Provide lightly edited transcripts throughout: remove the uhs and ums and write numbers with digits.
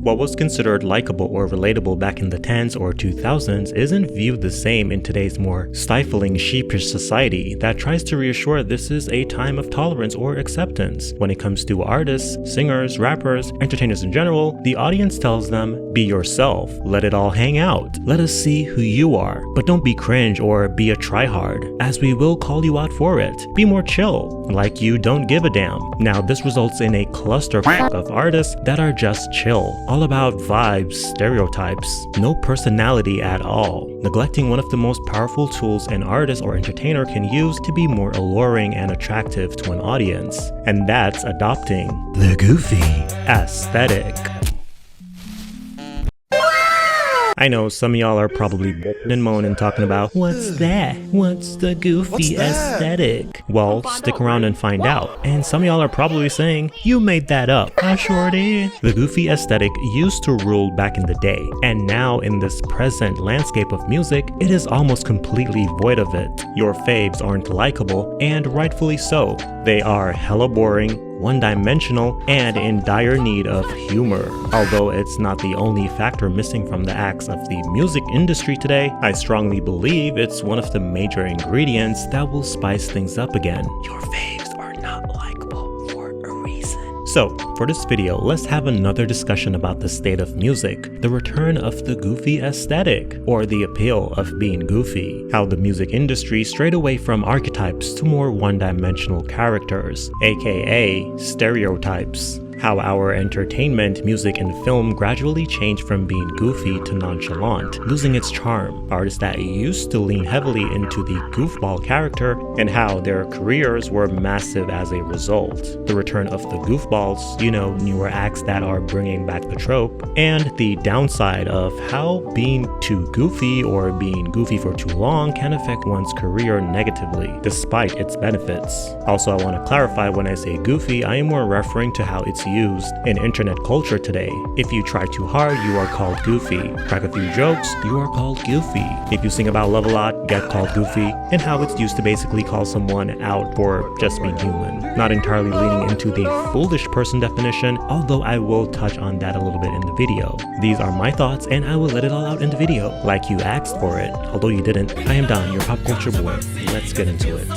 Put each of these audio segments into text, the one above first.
What was considered likable or relatable back in the 10s or 2000s isn't viewed the same in today's more stifling, sheepish society that tries to reassure this is a time of tolerance or acceptance. When it comes to artists, singers, rappers, entertainers in general, the audience tells them, be yourself, let it all hang out, let us see who you are, but don't be cringe or be a tryhard, as we will call you out for it. Be more chill, like you don't give a damn. Now this results in a clusterfuck of artists that are just chill, all about vibes, stereotypes, no personality at all, neglecting one of the most powerful tools an artist or entertainer can use to be more alluring and attractive to an audience, and that's adopting the goofy aesthetic. I know some of y'all are probably bitching and moaning talking about, what's that? What's the goofy aesthetic? Well, stick around and find out. And some of y'all are probably saying, you made that up. I sure did. The goofy aesthetic used to rule back in the day, and now in this present landscape of music, it is almost completely void of it. Your faves aren't likable, and rightfully so. They are hella boring, one-dimensional, and in dire need of humor. Although it's not the only factor missing from the acts of the music industry today, I strongly believe it's one of the major ingredients that will spice things up again. Your faves are not likable for a reason. So, for this video, let's have another discussion about the state of music, the return of the goofy aesthetic, or the appeal of being goofy, how the music industry strayed away from archetypes to more one-dimensional characters, aka stereotypes. How our entertainment, music, and film gradually changed from being goofy to nonchalant, losing its charm. Artists that used to lean heavily into the goofball character, and how their careers were massive as a result. The return of the goofballs, newer acts that are bringing back the trope, and the downside of how being too goofy or being goofy for too long can affect one's career negatively, despite its benefits. Also, I want to clarify, when I say goofy, I am more referring to how it's used in internet culture today. If you try too hard, you are called goofy. Crack a few jokes, you are called goofy. If you sing about love a lot, get called goofy, and how it's used to basically call someone out for just being human. Not entirely leaning into the foolish person definition, although I will touch on that a little bit in the video. These are my thoughts, and I will let it all out in the video, like you asked for it. Although you didn't, I am Don, your pop culture boy. Let's get into it.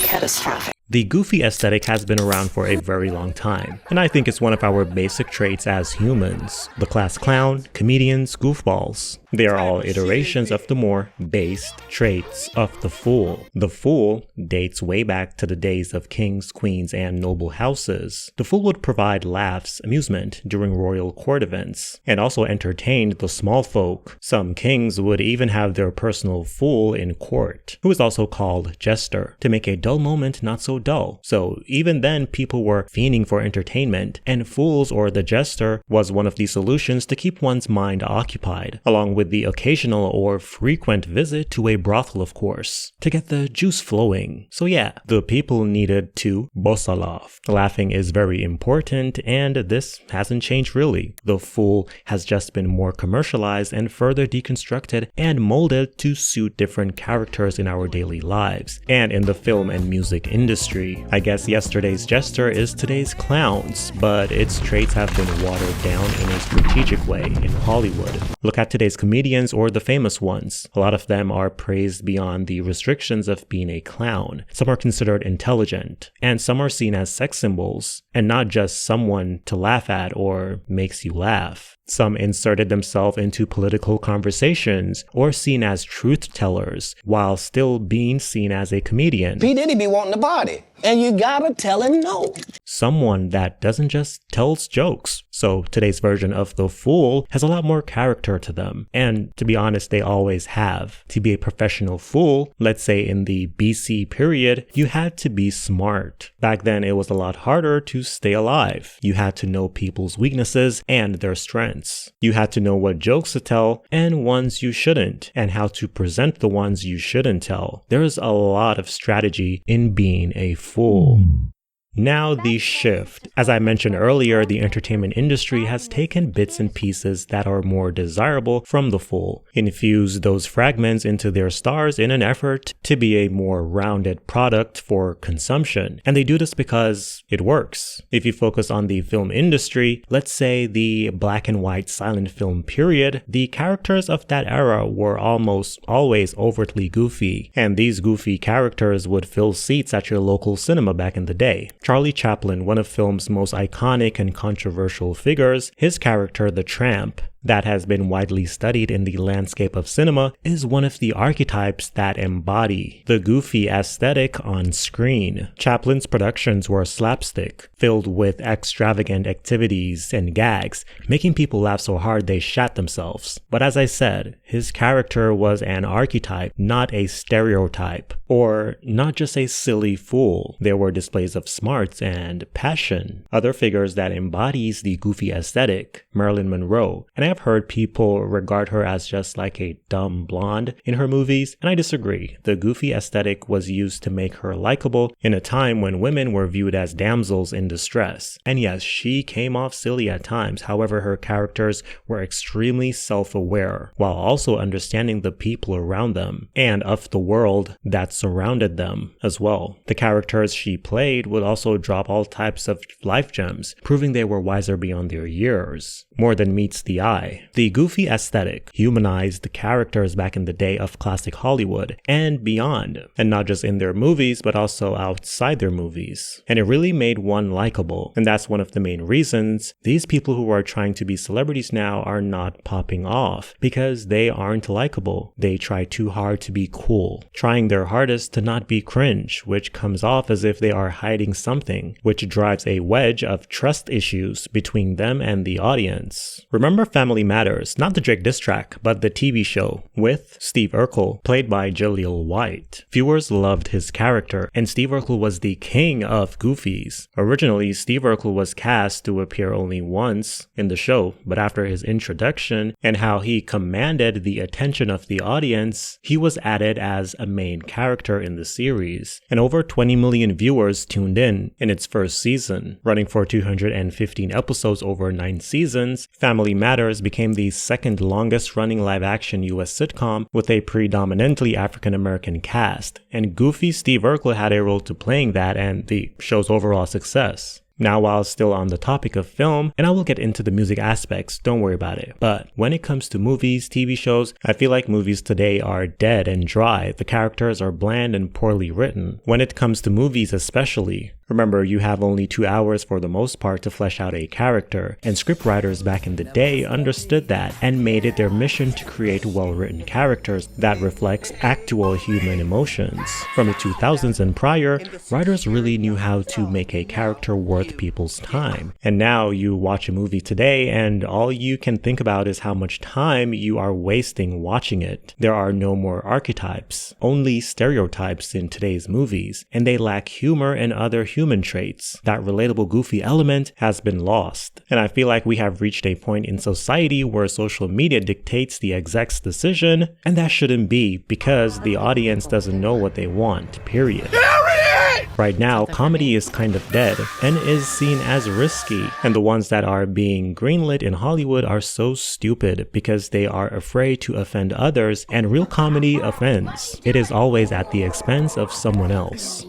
Catastrophic. The goofy aesthetic has been around for a very long time, and I think it's one of our basic traits as humans. The class clown, comedians, goofballs. They are all iterations of the more based traits of the fool. The fool dates way back to the days of kings, queens, and noble houses. The fool would provide laughs, amusement during royal court events, and also entertained the small folk. Some kings would even have their personal fool in court, who is also called jester, to make a dull moment not so dull. So even then, people were fiending for entertainment, and fools or the jester was one of the solutions to keep one's mind occupied, along with the occasional or frequent visit to a brothel, of course, to get the juice flowing. So yeah, the people needed to bossa laugh. Laughing is very important, and this hasn't changed really. The fool has just been more commercialized and further deconstructed and molded to suit different characters in our daily lives, and in the film and music industry. I guess yesterday's jester is today's clowns, but its traits have been watered down in a strategic way in Hollywood. Look at today's comedians or the famous ones. A lot of them are praised beyond the restrictions of being a clown. Some are considered intelligent, and some are seen as sex symbols, and not just someone to laugh at or makes you laugh. Some inserted themselves into political conversations or seen as truth tellers while still being seen as a comedian. P. Diddy be wanting the body, and you gotta tell him no. Someone that doesn't just tells jokes. So today's version of the fool has a lot more character to them. And to be honest, they always have. To be a professional fool, let's say in the BC period, you had to be smart. Back then, it was a lot harder to stay alive. You had to know people's weaknesses and their strengths. You had to know what jokes to tell and ones you shouldn't, and how to present the ones you shouldn't tell. There's a lot of strategy in being a fool. Now the shift. As I mentioned earlier, the entertainment industry has taken bits and pieces that are more desirable from the full, infused those fragments into their stars in an effort to be a more rounded product for consumption. And they do this because it works. If you focus on the film industry, let's say the black and white silent film period, the characters of that era were almost always overtly goofy, and these goofy characters would fill seats at your local cinema back in the day. Charlie Chaplin, one of film's most iconic and controversial figures, his character, the Tramp, that has been widely studied in the landscape of cinema, is one of the archetypes that embody the goofy aesthetic on screen. Chaplin's productions were slapstick, filled with extravagant activities and gags, making people laugh so hard they shat themselves. But as I said, his character was an archetype, not a stereotype, or not just a silly fool. There were displays of smarts and passion. Other figures that embodies the goofy aesthetic, Marilyn Monroe, and I've heard people regard her as just like a dumb blonde in her movies, and I disagree. The goofy aesthetic was used to make her likable in a time when women were viewed as damsels in distress. And yes, she came off silly at times, however her characters were extremely self-aware, while also understanding the people around them, and of the world that surrounded them as well. The characters she played would also drop all types of life gems, proving they were wiser beyond their years, more than meets the eye. The goofy aesthetic humanized the characters back in the day of classic Hollywood and beyond, and not just in their movies but also outside their movies. And it really made one likable, and that's one of the main reasons these people who are trying to be celebrities now are not popping off, because they aren't likable. They try too hard to be cool, trying their hardest to not be cringe, which comes off as if they are hiding something, which drives a wedge of trust issues between them and the audience. Remember Family Matters, not the Drake diss track, but the TV show with Steve Urkel, played by Jaleel White. Viewers loved his character, and Steve Urkel was the king of goofies. Originally, Steve Urkel was cast to appear only once in the show, but after his introduction and how he commanded the attention of the audience, he was added as a main character in the series, and over 20 million viewers tuned in its first season. Running for 215 episodes over 9 seasons, Family Matters became the second longest running live-action US sitcom with a predominantly African-American cast, and goofy Steve Urkel had a role to playing that and the show's overall success. Now, while still on the topic of film, and I will get into the music aspects, don't worry about it, but when it comes to movies, TV shows, I feel like movies today are dead and dry. The characters are bland and poorly written. When it comes to movies especially, remember, you have only 2 hours for the most part to flesh out a character, and scriptwriters back in the day understood that and made it their mission to create well-written characters that reflects actual human emotions. From the 2000s and prior, writers really knew how to make a character worth people's time. And now you watch a movie today and all you can think about is how much time you are wasting watching it. There are no more archetypes, only stereotypes in today's movies, and they lack humor and other human traits. That relatable goofy element has been lost. And I feel like we have reached a point in society where social media dictates the exec's decision, and that shouldn't be, because the audience doesn't know what they want, period. Right now, comedy is kind of dead and is seen as risky, and the ones that are being greenlit in Hollywood are so stupid because they are afraid to offend others, and real comedy offends. It is always at the expense of someone else.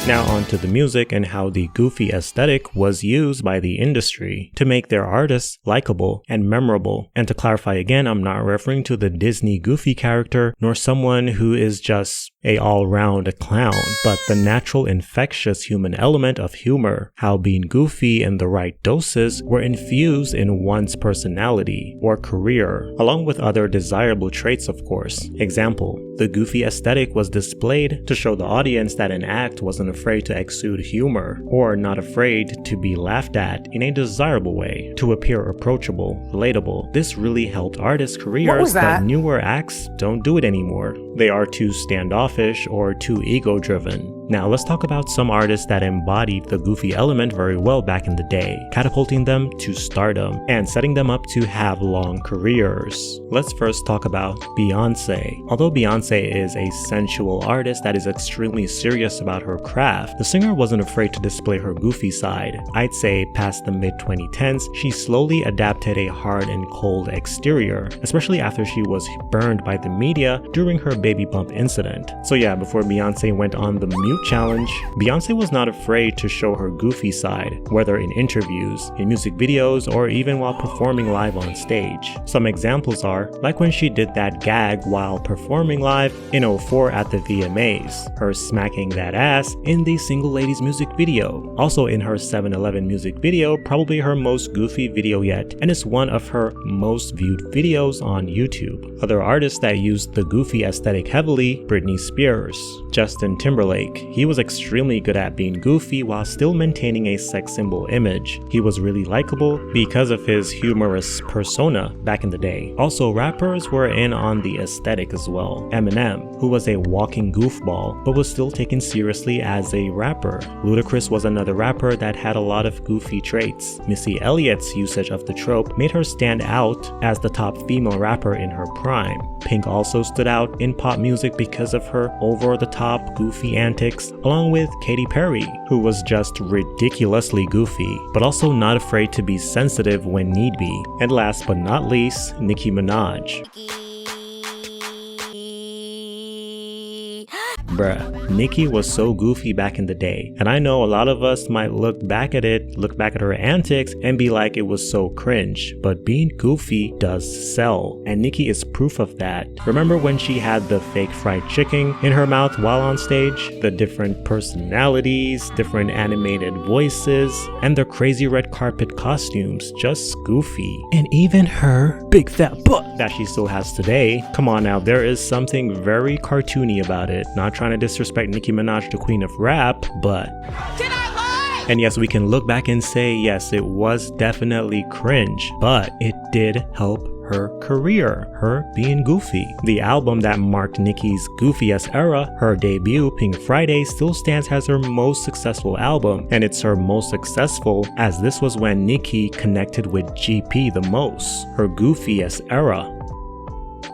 Now on to the music and how the goofy aesthetic was used by the industry to make their artists likable and memorable. And to clarify again, I'm not referring to the Disney goofy character, nor someone who is just a all-round clown, but the natural infectious human element of humor, how being goofy in the right doses were infused in one's personality or career, along with other desirable traits, of course. Example, the goofy aesthetic was displayed to show the audience that an act wasn't afraid to exude humor, or not afraid to be laughed at in a desirable way, to appear approachable, relatable. This really helped artists' careers, but newer acts don't do it anymore. They are too standoffish or too ego-driven. Now let's talk about some artists that embodied the goofy element very well back in the day, catapulting them to stardom and setting them up to have long careers. Let's first talk about Beyonce. Although Beyonce is a sensual artist that is extremely serious about her craft, the singer wasn't afraid to display her goofy side. I'd say past the mid-2010s, she slowly adapted a hard and cold exterior, especially after she was burned by the media during her baby bump incident. So yeah, before Beyonce went on the mute challenge, Beyonce was not afraid to show her goofy side, whether in interviews, in music videos, or even while performing live on stage. Some examples are, like when she did that gag while performing live in 2004 at the VMAs, her smacking that ass in the Single Ladies music video, also in her 7-Eleven music video, probably her most goofy video yet, and it's one of her most viewed videos on YouTube. Other artists that used the goofy aesthetic heavily, Britney Spears, Justin Timberlake. He was extremely good at being goofy while still maintaining a sex symbol image. He was really likable because of his humorous persona back in the day. Also, rappers were in on the aesthetic as well. Eminem, who was a walking goofball but was still taken seriously as a rapper. Ludacris was another rapper that had a lot of goofy traits. Missy Elliott's usage of the trope made her stand out as the top female rapper in her prime. Pink also stood out in pop music because of her over-the-top goofy antics, along with Katy Perry, who was just ridiculously goofy, but also not afraid to be sensitive when need be. And last but not least, Nicki Minaj. Bruh, Nicki was so goofy back in the day, and I know a lot of us might look back at her antics and be like it was so cringe, but being goofy does sell, and Nicki is proof of that. Remember when she had the fake fried chicken in her mouth while on stage? The different personalities, different animated voices, and their crazy red carpet costumes, just goofy. And even her big fat butt that she still has today. Come on now, there is something very cartoony about it. Not trying to disrespect Nicki Minaj, the queen of rap, but and yes, we can look back and say yes, it was definitely cringe, but it did help her career, her being goofy. The album that marked Nicki's goofy-ass era, her debut, Pink Friday, still stands as her most successful album, and it's her most successful as this was when Nicki connected with GP the most, her goofy-ass era.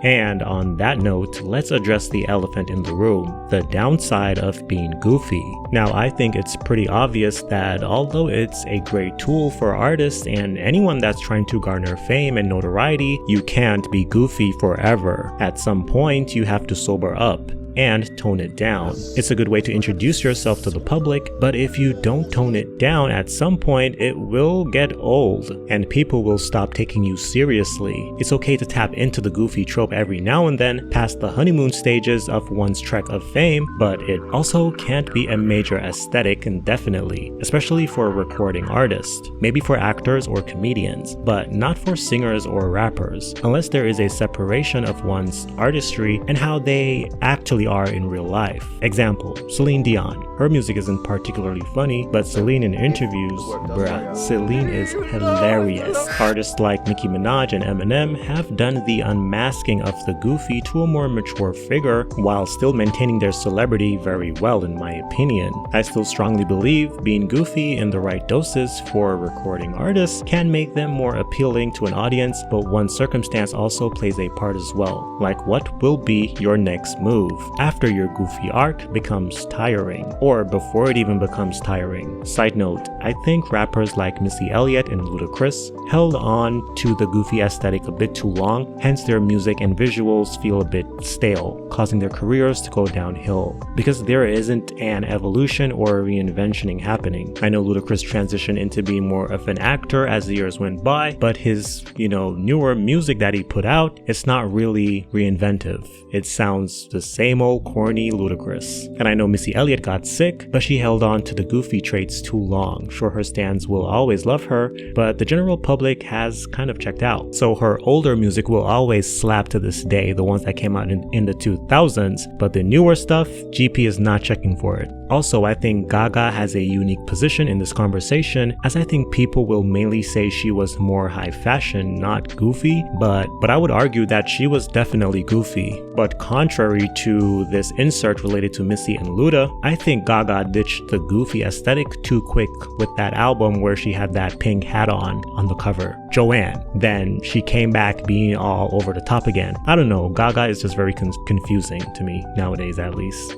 And on that note, let's address the elephant in the room, the downside of being goofy. Now, I think it's pretty obvious that although it's a great tool for artists and anyone that's trying to garner fame and notoriety, you can't be goofy forever. At some point, you have to sober up and tone it down. It's a good way to introduce yourself to the public, but if you don't tone it down at some point, it will get old and people will stop taking you seriously. It's okay to tap into the goofy trope every now and then past the honeymoon stages of one's trek of fame, but it also can't be a major aesthetic indefinitely, especially for a recording artist. Maybe for actors or comedians, but not for singers or rappers, unless there is a separation of one's artistry and how they actually are in real life. Example, Celine Dion. Her music isn't particularly funny, but Celine in interviews, bruh, Celine is hilarious. Artists like Nicki Minaj and Eminem have done the unmasking of the goofy to a more mature figure while still maintaining their celebrity very well in my opinion. I still strongly believe being goofy in the right doses for recording artists can make them more appealing to an audience, but one circumstance also plays a part as well, like what will be your next move after your goofy arc becomes tiring, or before it even becomes tiring. Side note, I think rappers like Missy Elliott and Ludacris held on to the goofy aesthetic a bit too long, hence their music and visuals feel a bit stale, causing their careers to go downhill, because there isn't an evolution or a reinventioning happening. I know Ludacris transitioned into being more of an actor as the years went by, but his, newer music that he put out, it's not really reinventive. It sounds the same old corny Ludacris. And I know Missy Elliott got sick, but she held on to the goofy traits too long. Sure, her stans will always love her, but the general public has kind of checked out. So her older music will always slap to this day, the ones that came out in the 2000s, but the newer stuff, GP is not checking for it. Also, I think Gaga has a unique position in this conversation, as I think people will mainly say she was more high fashion, not goofy, but I would argue that she was definitely goofy. But contrary to this insert related to Missy and Luda, I think Gaga ditched the goofy aesthetic too quick with that album where she had that pink hat on the cover, Joanne. Then she came back being all over the top again. I don't know, Gaga is just very confusing to me, nowadays at least.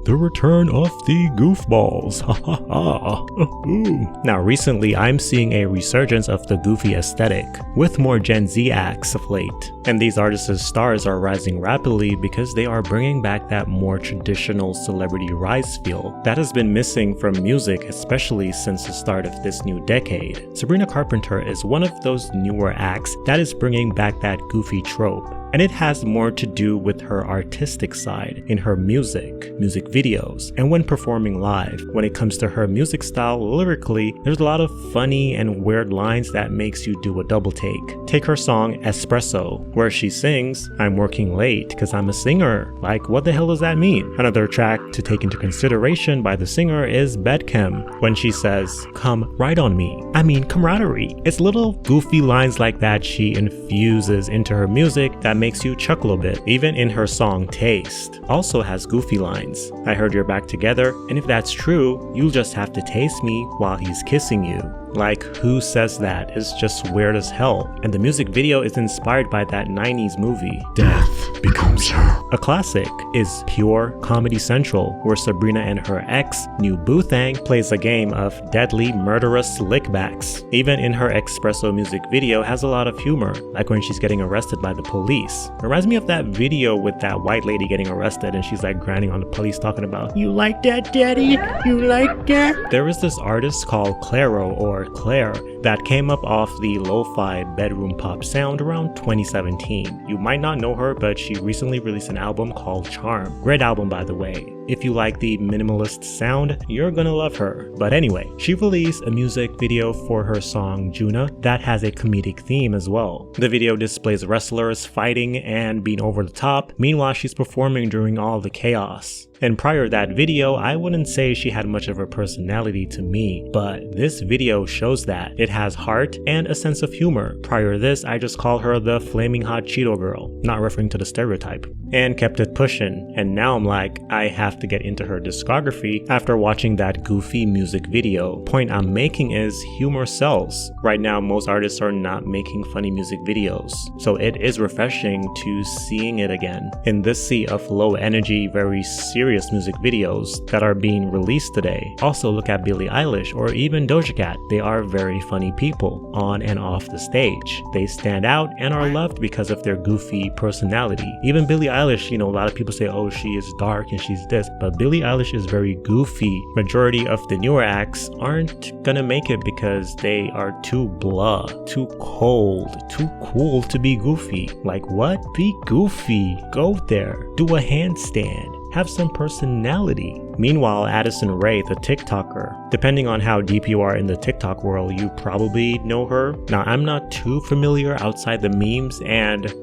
The return of the goofballs, ha ha ha. Now recently I'm seeing a resurgence of the goofy aesthetic, with more Gen Z acts of late. And these artists' stars are rising rapidly because they are bringing back that more traditional celebrity rise feel that has been missing from music, especially since the start of this new decade. Sabrina Carpenter is one of those newer acts that is bringing back that goofy trope. And it has more to do with her artistic side in her music videos, and when performing live. When it comes to her music style lyrically, there's a lot of funny and weird lines that makes you do a double take. Take her song Espresso, where she sings, "I'm working late because I'm a singer." Like, what the hell does that mean? Another track to take into consideration by the singer is Bedchem, when she says, "Come right on me." I mean, camaraderie. It's little goofy lines like that she infuses into her music that makes you chuckle a bit. Even in her song Taste also has goofy lines. "I heard you're back together, and if that's true, you'll just have to taste me while he's kissing you." Like, who says that? It's just weird as hell. And the music video is inspired by that 90s movie, Death Becomes Her. A classic is Pure Comedy Central, where Sabrina and her ex, New Boothang, plays a game of deadly murderous lickbacks. Even in her Espresso music video has a lot of humor, like when she's getting arrested by the police. Reminds me of that video with that white lady getting arrested and she's like grinding on the police talking about, "You like that, daddy? You like that?" There is this artist called Clairo, or Claire, that came up off the lo-fi bedroom pop sound around 2017. You might not know her, but she recently released an album called Charm. Great album, by the way. If you like the minimalist sound, you're gonna love her. But anyway, she released a music video for her song Juna that has a comedic theme as well. The video displays wrestlers fighting and being over the top, meanwhile she's performing during all the chaos. And prior to that video, I wouldn't say she had much of a personality to me, but this video shows that. It has heart and a sense of humor. Prior to this, I just called her the flaming hot Cheeto girl, not referring to the stereotype, and kept it pushing. And now I'm like, I have to get into her discography after watching that goofy music video. Point I'm making is humor sells. Right now, most artists are not making funny music videos, so it is refreshing to seeing it again. In this sea of low energy, very serious music videos that are being released today. Also look at Billie Eilish or even Doja Cat. They are very funny people on and off the stage. They stand out and are loved because of their goofy personality. Even Billie Eilish, a lot of people say, oh, she is dark and she's this, but Billie Eilish is very goofy. Majority of the newer acts aren't gonna make it because they are too blah, too cold, too cool to be goofy. Like what? Be goofy. Go there. Do a handstand. Have some personality. Meanwhile, Addison Rae, the TikToker, depending on how deep you are in the TikTok world, you probably know her. Now, I'm not too familiar outside the memes and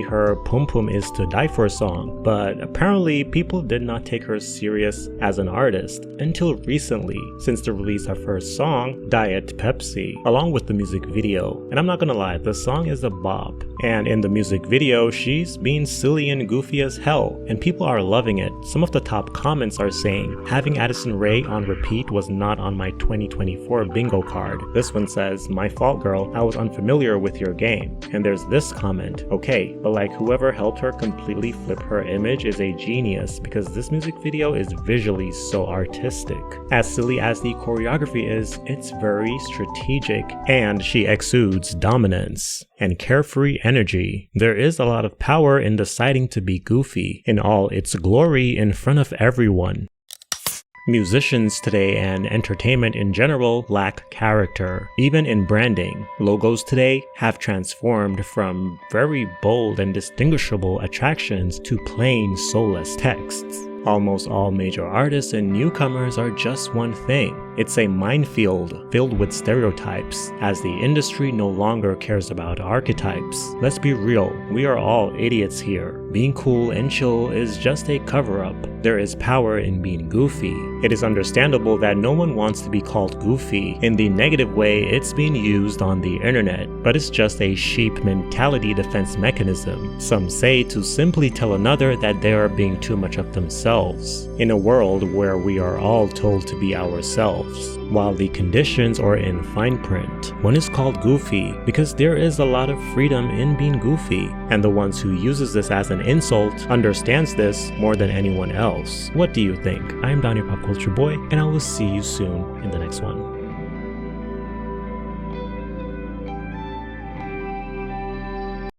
her Pum Pum is to die for song, but apparently people did not take her serious as an artist until recently, since the release of her song, Diet Pepsi, along with the music video. And I'm not gonna lie, the song is a bop. And in the music video, she's being silly and goofy as hell, and people are loving it. Some of the top comments are saying, having Addison Rae on repeat was not on my 2024 bingo card. This one says, my fault girl, I was unfamiliar with your game. And there's this comment, okay, but like whoever helped her completely flip her image is a genius because this music video is visually so artistic. As silly as the choreography is, it's very strategic and she exudes dominance and carefree energy. There is a lot of power in deciding to be goofy in all its glory in front of everyone. Musicians today and entertainment in general lack character, even in branding. Logos today have transformed from very bold and distinguishable attractions to plain soulless texts. Almost all major artists and newcomers are just one thing. It's a minefield filled with stereotypes, as the industry no longer cares about archetypes. Let's be real, we are all idiots here. Being cool and chill is just a cover-up. There is power in being goofy. It is understandable that no one wants to be called goofy in the negative way it's being used on the internet, but it's just a sheep mentality defense mechanism. Some say to simply tell another that they are being too much of themselves, in a world where we are all told to be ourselves. While the conditions are in fine print, one is called goofy because there is a lot of freedom in being goofy, and the ones who uses this as an insult understands this more than anyone else. What do you think? I'm Don, your pop culture boy, and I will see you soon in the next one.